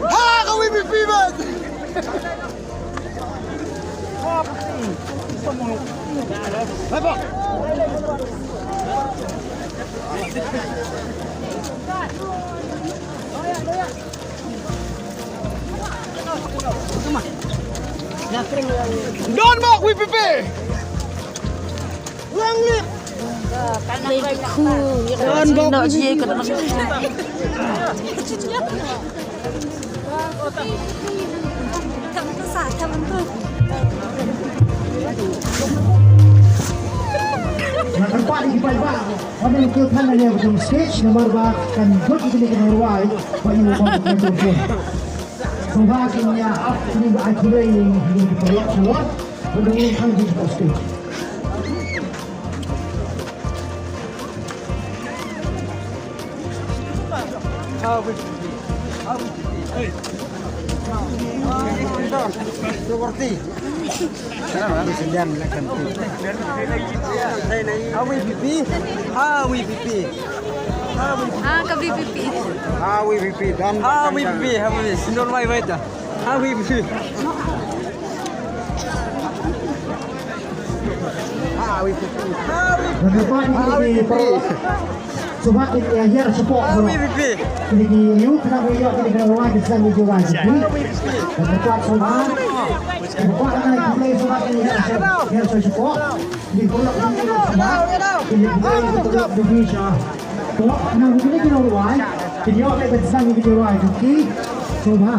Ha, kami pipiman. Don't mock with pipi. Ulang lip. Play cool. Nak je ke nak Nah, tempat di bawah. Ada yang kita hanya macam stage nomor bahkan dua kita ni kena ruai bagi orang berkumpul. Sebaliknya, apa ini berarti yang diperlukan semua berdasarkan di stage. Seperti sana sedang nak Awi pipi. Awi pipi. Kabi pipi. Awi pipi dan Awi pipi. Awi sindor mai mai dah. Awi pipi. Awi pipi. Awi pipi. Sebab ini ajar support. Awi pipi. Ini you kena bayar kita kena ruai di sana juga. Dan tempat semua. Tempat nak play sebab ini ajar support. Di bola ini semua. Ini play untuk Indonesia. Kalau nak begini kita ruai. Jadi awak boleh sana kita ruai. Okey. Coba.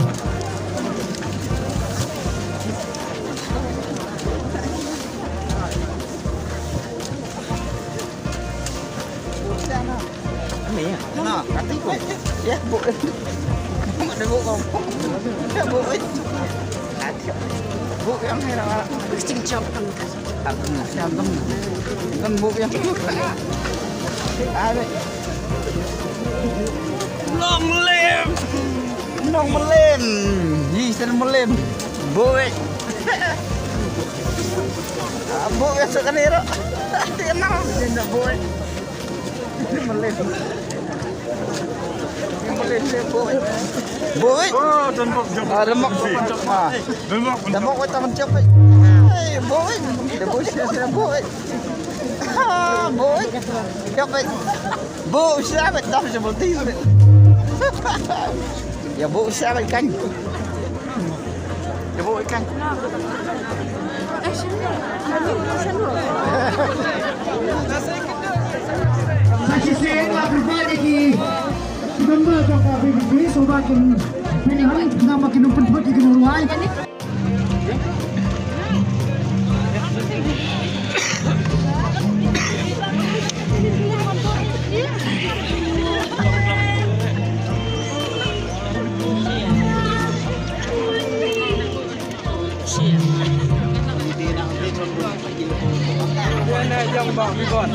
Nah, katik ko. Ya, bu. Ada bu kau. Ya, bu. Bu yang ni lah. Kucing chop kan. Siapa tu? Kan bu yang. Ada. Long lem. Long melem. Yisan melem. Bu. Bu yang sekarang ni. Kenal dia bu. Melem. Bôi. Lemak. Lemak kita mencapai. Bôi. Bôi saya bôi. Bôi. Capai. Bôi siapa dah seperti itu. Ya bôi siapa ikan. Ya bôi ikan. Masih saya berbalik lagi. Gambar jangka BBB sobakin pilihan nama kena penting di luar. Mana jang bang bibon.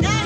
Dah.